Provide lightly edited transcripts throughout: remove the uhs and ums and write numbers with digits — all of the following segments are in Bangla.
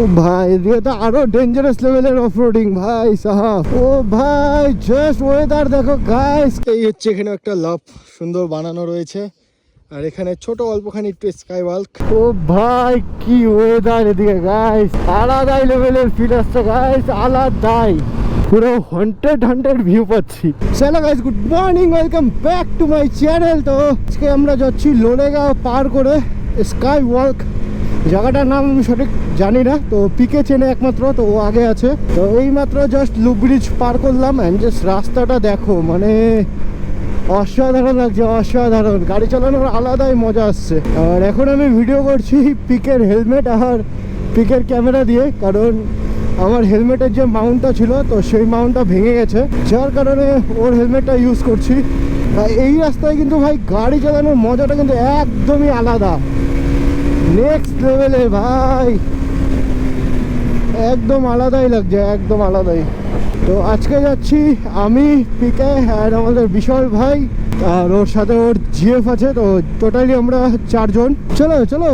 ও ভাই এদিকে তো আরো ডেঞ্জারাস লেভেলের অফরোডিং ভাই সাহাব। ও ভাই জাস্ট ওয়েদার দেখো গাইস, এই হচ্ছে এখানে একটা লাভ সুন্দর বানানো রয়েছে, আর এখানে ছোট অল্পখানি একটু স্কাই ওয়াক। ও ভাই কি ওয়েদার এদিকে গাইস, আলাদাই লেভেলের ফিল আসছে গাইস, আলাদাই পুরো হান্ড্রেড ভিউ পাচ্ছি। চলো guys, good morning, welcome back to my channel. তো আজকে আমরা যাচ্ছি লোলেগাঁও পার করে স্কাই ওয়াক। জায়গাটার নাম আমি সঠিক জানি না, তো পিকে চেনে একমাত্র, তো ও আগে আছে। তো এই মাত্র জাস্ট লুপ ব্রিজ পার করলাম, অ্যান্ড জাস্ট রাস্তাটা দেখো, মানে অসাধারণ লাগছে, অসাধারণ। গাড়ি চালানোর আলাদাই মজা আসছে। আর এখন আমি ভিডিও করছি পিকের হেলমেট আর পিকের ক্যামেরা দিয়ে, কারণ আমার হেলমেটের যে মাউন্টটা ছিল তো সেই মাউন্টটা ভেঙে গেছে, যার কারণে ওর হেলমেটটা ইউজ করছি। এই রাস্তায় কিন্তু ভাই গাড়ি চালানোর মজাটা কিন্তু একদমই আলাদা, নেক্সট লেভেলে ভাই, একদম আলাদাই লাগছে, একদম আলাদাই। তো আজকে যাচ্ছি আমি, পিকে আর আমাদের বিশাল ভাই, আর ওর সাথে ওর জিএফ আছে। তো টোটালি আমরা 4 জন। চলো চলো।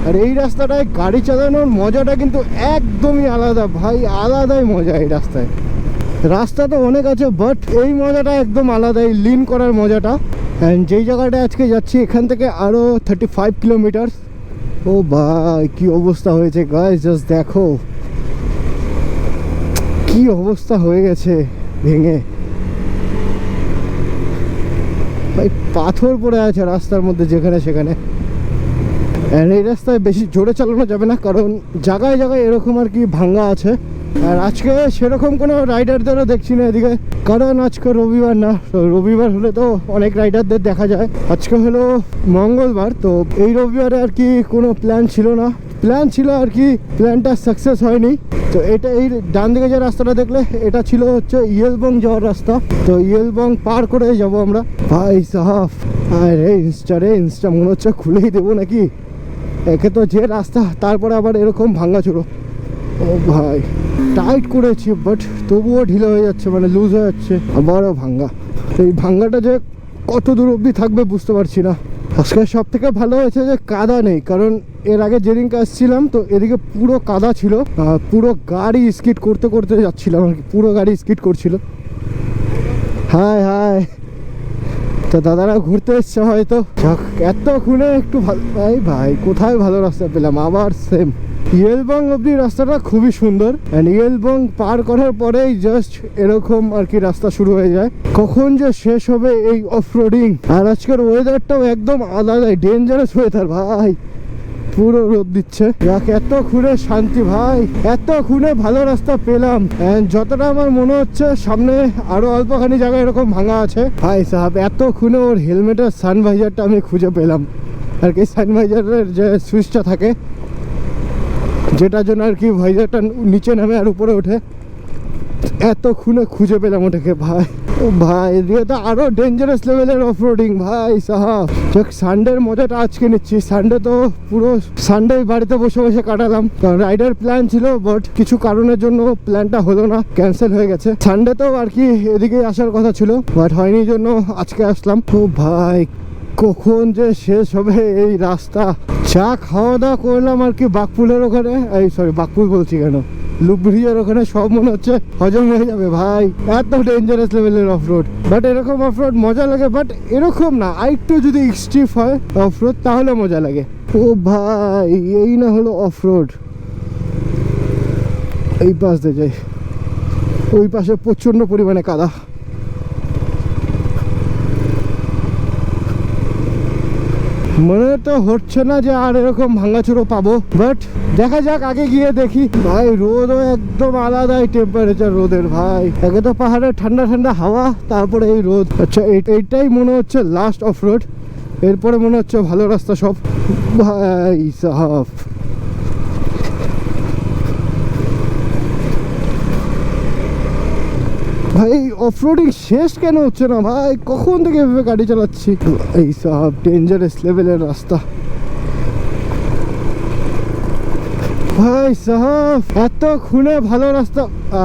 আর এই রাস্তাটায় গাড়ি চালানোর মজাটা কিন্তু একদমই আলাদা ভাই, আলাদাই মজা এই রাস্তায়। রাস্তা তো অনেক আছে, বাট এই মজাটা একদম আলাদাই, লিন করার মজাটা। অ্যান্ড যেই জায়গাটা আজকে যাচ্ছি এখান থেকে আরও 35 কিলোমিটার। ও ভাই কি অবস্থা হয়েছে গাইস, জাস্ট দেখো কি অবস্থা হয়ে গেছে ভেঙে ভাই, পাথর পড়ে আছে রাস্তার মধ্যে যেখানে সেখানে। আর এই রাস্তায় বেশি জোরে চালানো যাবে না, কারণ জায়গায় জায়গায় এরকম আর কি ভাঙ্গা আছে। আর আজকে সেরকম কোনো রাইডারদেরও দেখছি না এদিকে, কারণ আজকে রবিবার না। রবিবার হলে তো অনেক রাইডারদের দেখা যায়, আজকে হলো মঙ্গলবার। তো এই রবিবারে আর কি কোনো প্ল্যান ছিল না, প্ল্যান ছিল আর কি, প্ল্যানটা সাকসেস হয়নি। তো এটা এই ডান দিকে যে রাস্তাটা দেখলে, এটা ছিল হচ্ছে ইয়েলবং যাওয়ার রাস্তা। তো ইয়েলবং পার করে যাব আমরা ভাই সাহাব। আরে ইনস্টা মনে হচ্ছে খুলেই দেবো নাকি, একে তো যে রাস্তা, তারপরে আবার এরকম ভাঙ্গা ছিল। ও ভাই টাইট করেছি, বাট তবুও ঢিলা হয়ে যাচ্ছে, মানে লুজ হয়ে যাচ্ছে, আবারও ভাঙ্গা। এই ভাঙ্গাটা যে কত দূর অবধি থাকবে বুঝতে পারছি না। আজকে সব থেকে ভালো হয়েছে যে কাদা নেই, কারণ এর আগে যেদিনকে আসছিলাম তো এদিকে পুরো কাদা ছিল, পুরো গাড়ি স্কিড করতে করতে যাচ্ছিলাম আর কি, পুরো গাড়ি স্কিড করছিল। হাই হাই, তো দাদারা ঘুরতে এসছে হয়তো, এতক্ষণে একটু ভালো। ভাই ভাই কোথায় ভালো রাস্তা পেলাম, আবার সেম। ইয়েলবং অব্দি রাস্তাটা খুবই সুন্দর, অ্যান্ড ইয়েলবং পার করার পরেই জাস্ট এরকম আর কি রাস্তা শুরু হয়ে যায়। কখন যে শেষ হবে এই অফরোডিং। আর আজকের ওয়েদারটাও একদম আলাদাই, ডেঞ্জারাস ওয়েদার ভাই, পুরো রোদ দিচ্ছে। এত খুঁড়ে শান্তি ভাই, এত খুঁড়ে ভালো রাস্তা পেলাম। যতটা আমার মনে হচ্ছে সামনে আরো অল্পখানি জায়গায় এরকম ভাঙা আছে ভাই সাহেব। এত খুঁড়ে ওর হেলমেটের সানভাইজারটা আমি খুঁজে পেলাম, আর কি সানভাইজারের যে সুইচটা থাকে, যেটার জন্য আর কি ভাইজারটা নিচে নামে আর উপরে ওঠে, এত খুঁজে পেলাম ওটাকে ভাই। ও ভাই এদিকে তো আরো ডেঞ্জারাস লেভেলের অফরোডিং ভাই সাহাব। সানডের মজাটা আজকে নিচ্ছি, সানডে তো পুরো সানডে বাড়িতে বসে বসে কাটালাম। রাইডার প্ল্যান ছিল, বাট কিছু কারণের জন্য প্ল্যানটা হলো না, ক্যান্সেল হয়ে গেছে। সানডে তো আর কি এদিকে আসার কথা ছিল, বাট হয়নি, জন্য আজকে আসলাম। ও ভাই কখন যে শেষ হবে এই রাস্তা। চা খাওয়া দাওয়া করলাম আর কি বাকপুলের ওখানে, এই সরি বাকপুল বলছি কেন, লুপ ব্রিজের ওখানে, সব মনে হচ্ছে হজম হয়ে যাবে ভাই, এত ডেঞ্জারাস লেভেলের অফরোড। বাট এরকম অফরোড মজা লাগে, বাট এরকম না, আরেকটু যদি এক্সট্রিম হয় অফরোড তাহলে মজা লাগে। ও ভাই এই না হলো অফরোড। এই পাশ দিয়ে যাই, ওই পাশে প্রচন্ড পরিমাণে কাদা। মনে তো হচ্ছে না যে আর এরকম ভাঙাচুরো পাবো, বাট দেখা যাক, আগে গিয়ে দেখি। ভাই রোদও একদম আলাদাই টেম্পারেচার রোদের ভাই, একে তো পাহাড়ে ঠান্ডা ঠান্ডা হাওয়া, তারপরে এই রোদ। আচ্ছা এইটাই মনে হচ্ছে লাস্ট অফ রোড, এরপরে মনে হচ্ছে ভালো রাস্তা সব ভাই সাহাব। ভাই অফরোডিং শেষ কেন হচ্ছে না ভাই, কখন থেকে এভাবে গাড়ি চালাচ্ছি। এই সব ডেঞ্জারাস লেভেলের রাস্তা ভাই সাহাব, এত খুনে ভালো রাস্তা।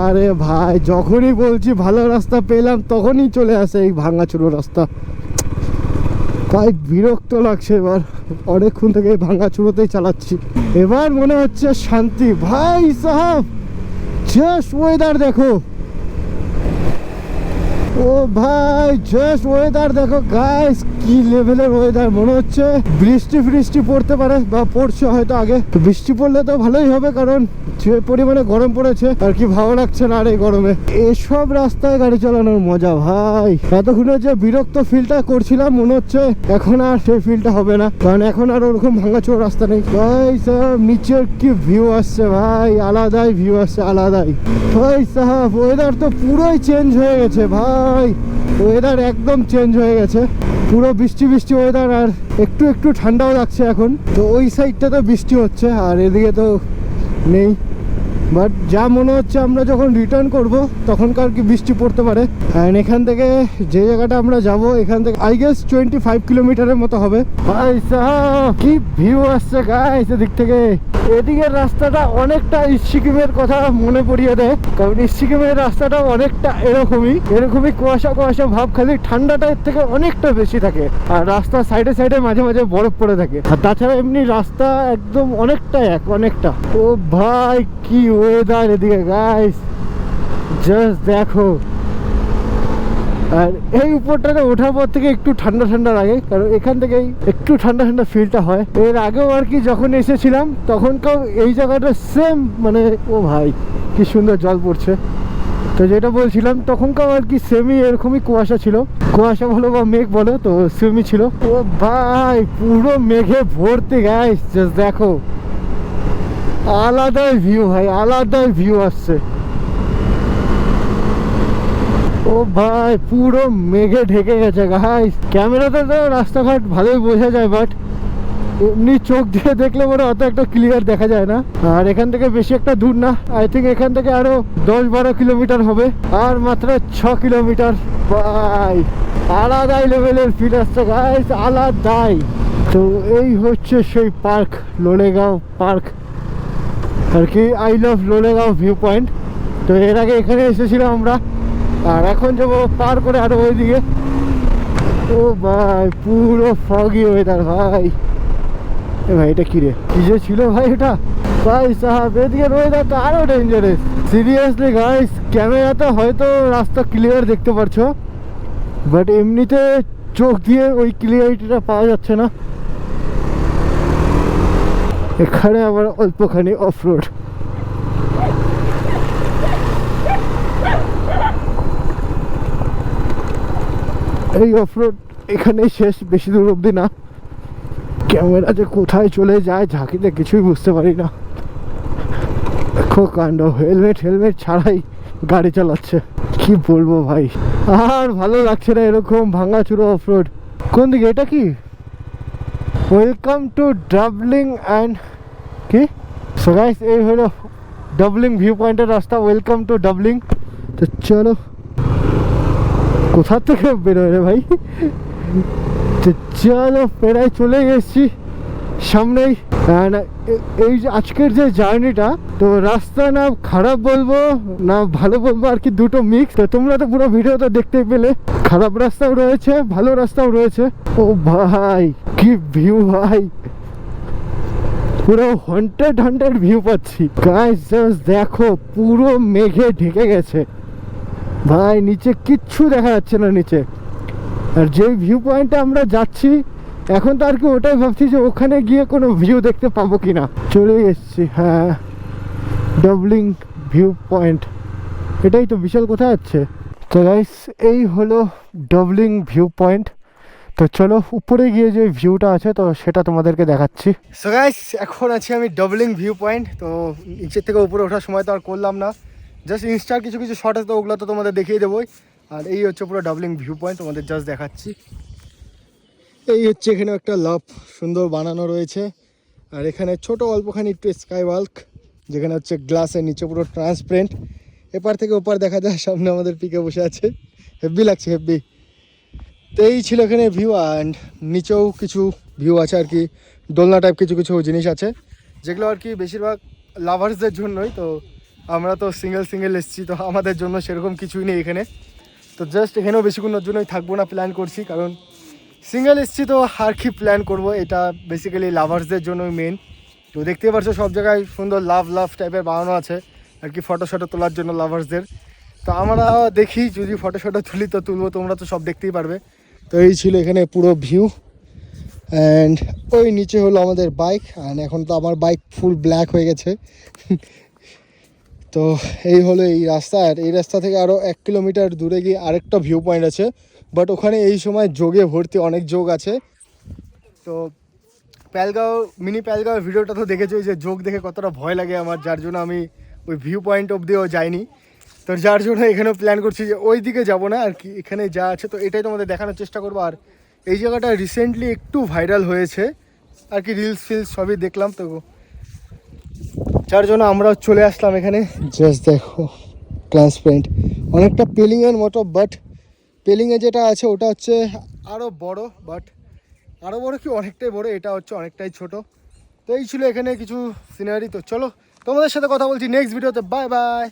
আরে ভাই যখনই বলছি ভালো রাস্তা পেলাম, তখনই চলে আসে এই ভাঙাচুরো রাস্তা। তাই বিরক্ত লাগছে এবার, অনেকক্ষণ থেকে ভাঙাচুরোতেই চালাচ্ছি। এবার মনে হচ্ছে শান্তি। ভাই সাহেব জাস্ট ওয়েদার দেখো, ও ভাই জাস্ট ওয়েদার দেখো গাইস, কি লেভেলের ওয়েদার। মনে হচ্ছে বৃষ্টি পড়তে পারে বা পড়ছে হয়তো আগে। তো বৃষ্টি পড়লে তো ভালোই হবে, কারণ যে পরিমাণে গরম পড়েছে আর কি ভালো লাগছে না আর এই গরমে। এসব রাস্তায় গাড়ি চালানোর মজা ভাই। এতক্ষণে যে বিরক্ত ফিলটা করছিলাম মনে হচ্ছে এখন আর সেই ফিলটা হবে না, কারণ এখন আর ওরকম ভাঙাচোর রাস্তা নেই। ভাই সাহেব নিচের কি ভিউ আসছে ভাই, আলাদাই ভিউ আসছে, আলাদাই। ভাই সাহেব ওয়েদার তো পুরোই চেঞ্জ হয়ে গেছে ভাই, ওয়েদার একদম চেঞ্জ হয়ে গেছে, পুরো বৃষ্টি ওয়েদার। আর একটু একটু ঠান্ডাও লাগছে এখন। তো ওই সাইডটা তো বৃষ্টি হচ্ছে আর এদিকে তো নেই, বাট যা মনে হচ্ছে আমরা যখন রিটার্ন করব তখনকার কি বৃষ্টি পড়তে পারে। অ্যান্ড এখান থেকে যে জায়গাটা আমরা যাব এখান থেকে আই গেস 25 কিলোমিটারের মতো হবে। ভাই সাহেব কি ভিউ আসছে গাইস এদিক থেকে। এদিকের রাস্তাটা অনেকটা সিকিমের কথা মনে পড়িয়ে দেয়, কারণ সিকিমের রাস্তাটা অনেকটা এরকমই কুয়াশা ভাব, খালি ঠান্ডাটা এর থেকে অনেকটা বেশি থাকে। আর রাস্তার সাইডে মাঝে মাঝে বরফ পড়ে থাকে। আর তাছাড়া এমনি রাস্তা একদম অনেকটা। ও ভাই কি ওয়েদার এদিকে গাইস, জাস্ট দেখো। আর এই উপরটাতে ওঠার পর থেকে একটু ঠান্ডা লাগে, কারণ এখান থেকেই একটু ঠান্ডা ফিলটা হয়। এর আগেও আর কি যখন এসেছিলাম তখনকার এই জায়গাটা সেম, মানে ও ভাই কি সুন্দর জল পড়ছে। তো যেটা বলছিলাম তখনকার আর কি সেমই এরকমই কুয়াশা বলো বা মেঘ বলো, তো সেমই ছিল। ও ভাই পুরো মেঘে ভর্তি গাইস, জাস্ট দেখো আলাদাই ভিউ ভাই, আলাদাই ভিউ আসছে। ও ভাই পুরো মেঘে ঢেকে গেছে গাইস। ক্যামেরাতে তো রাস্তাঘাট ভালোই বোঝা যায়, বাট এমনি চোখ দিয়ে দেখলে পরে অত একটা ক্লিয়ার দেখা যায় না। আর এখান থেকে বেশি একটা দূর না, আই থিঙ্ক এখান থেকে আরো 10-12 কিলোমিটার হবে, আর মাত্র 6 কিলোমিটার। ভাই আলাদাই লেভেলের ফিল আসছে গাইস, আলাদাই। তো এই হচ্ছে সেই পার্ক, লোলেগাঁও পার্ক আর কি, I love Lolegaon view point. তো এর আগে এখানে এসেছিলাম আমরা, আর এখন যাবো পার করে আরো ওইদিকে। ও ভাই পুরো ফগি ওয়েদার ভাই। এ ভাই এটা কিরে, কি যে ছিল ভাই এটা। ভাই সাহেব এদিকে ওয়েদার তো আরো ডেঞ্জারাস সিরিয়াসলি গাইস। ক্যামেরাতে হয়তো রাস্তা ক্লিয়ার দেখতে পারছো, বাট এমনিতে চোখ দিয়ে ওই ক্লিয়ারিটিটা পাওয়া যাচ্ছে না। এখানে আবার অল্পখানি অফরোড। এই অফরোড এখানেই শেষ, বেশি দূর অবধি না। ক্যামেরা যে কোথায় চলে যায় ঝাঁকিতে কিছুই বুঝতে পারি না। দেখো কাণ্ড, হেলমেট ছাড়াই গাড়ি চালাচ্ছে, কি বলবো ভাই। আর ভালো লাগছে না এরকম ভাঙাচুরো অফরোড। কোন দিকে এটা কি? ওয়েলকাম টু ডাবলিং অ্যান্ড কি। সো গাইস এই হলো ডাবলিং ভিউ পয়েন্টের রাস্তা, ওয়েলকাম টু ডাবলিং। তো চলো, কোথা থেকে বেরোয় রে ভাই। তো চলো প্রায় চলে এসেছি সামনেই। এই আজকের যে জার্নিটা, তো রাস্তা না খারাপ বলবো না ভালো বলবো আর কি, দুটো মিক্স। তো তোমরা তো পুরো ভিডিওটা দেখতে পেলে, খারাপ রাস্তাও রয়েছে ভালো রাস্তাও রয়েছে। ও ভাই কি ভিউ ভাই, পুরো হন্টেড ভিউ পাচ্ছি গাইস। জাস্ট দেখো পুরো মেঘে ঢেকে গেছে ভাই, নিচে কিচ্ছু দেখা যাচ্ছে না নিচে। আর যেই ভিউ পয়েন্টে আমরা যাচ্ছি এখন তো আর কি ওটাই ভাবছি যে ওখানে গিয়ে কোনো ভিউ দেখতে পাবো কিনা। চলে এসছি, হ্যাঁ ডাবলিং ভিউ পয়েন্ট, এটাই তো। বিশাল কোথায় আছে। তো গাইস এই হলো ডাবলিং ভিউ পয়েন্ট। তো চলো উপরে গিয়ে যে ভিউটা আছে তো সেটা তোমাদেরকে দেখাচ্ছি। সো গাইস এখন আছি আমি ডাবলিং ভিউ পয়েন্ট। তো নিচের থেকে উপরে ওঠার সময় তো আর করলাম না, জাস্ট ইনস্টার কিছু শর্ট আছে তো ওগুলো তো তোমাদের দেখিয়ে দেবোই। আর এই হচ্ছে পুরো ডাবলিং ভিউ পয়েন্ট, তোমাদের জাস্ট দেখাচ্ছি। এই হচ্ছে এখানে একটা লাভ সুন্দর বানানো রয়েছে, আর এখানে ছোট অল্পখানি একটু স্কাই ওয়াক, যেখানে হচ্ছে গ্লাসের নিচে পুরো ট্রান্সপারেন্ট। এপার থেকে ওপার দেখা যায়, সামনে আমাদের পিকে বসে আছে, হেভি লাগছে হেভি। তো এই ছিল এখানে ভিউ, অ্যান্ড নিচেও কিছু ভিউ আছে আর কি, দোলনা টাইপ কিছু জিনিস আছে, যেগুলো আর কি বেশিরভাগ লাভার্সদের জন্যই। তো আমরা তো সিঙ্গেল এসেছি, তো আমাদের জন্য সেরকম কিছুই নেই এখানে। তো জাস্ট এখানেও বেশিক্ষণের জন্যই থাকবো না প্ল্যান করছি, কারণ সিঙ্গেল এসছি তো আর কি প্ল্যান করব, এটা বেসিক্যালি লাভার্সদের জন্য মেন। তো দেখতেই পারছো সব জায়গায় সুন্দর লাভ লাভ টাইপের বানানো আছে আর কি, ফটো শটো তোলার জন্য লাভার্সদের। তো আমরা দেখি যদি ফটো শটো তুলি তো তুলবো, তোমরা তো সব দেখতেই পারবে। তো এই ছিল এখানে পুরো ভিউ, অ্যান্ড ওই নিচে হলো আমাদের বাইক। অ্যান্ড এখন তো আমার বাইক ফুল ব্ল্যাক হয়ে গেছে। তো এই হলো এই রাস্তা, আর এই রাস্তা থেকে আরও 1 কিলোমিটার দূরে গিয়ে আরেকটা ভিউ পয়েন্ট আছে, বাট ওখানে এই সময় যোগে ভর্তি, অনেক যোগ আছে। তো প্যালগাঁও মিনি প্যালগাঁওয়ের ভিডিওটা তো দেখেছো, যে যোগ দেখে কতটা ভয় লাগে আমার, যার জন্য আমি ওই ভিউ পয়েন্ট অবধিও যাইনি। তো যার জন্য এখানেও প্ল্যান করছি যে ওই দিকে যাবো না আর কি, এখানে যা আছে তো এটাই তোমাদের দেখানোর চেষ্টা করবো। আর এই জায়গাটা রিসেন্টলি একটু ভাইরাল হয়েছে আর কি, রিলস ফিলস সবই দেখলাম, তো যার জন্য আমরা চলে আসলাম এখানে। জাস্ট দেখো ট্রান্সপারেন্ট, অনেকটা পেলিংয়ের মতো, বাট পেলিংয়ে যেটা আছে ওটা হচ্ছে আরও বড়, বাট আরও বড় কি অনেকটাই বড়, এটা হচ্ছে অনেকটাই ছোট। তো এই ছিল এখানে কিছু সিনারি। তো চলো তোমাদের সাথে কথা বলছি নেক্সট ভিডিওতে, বাই বাই।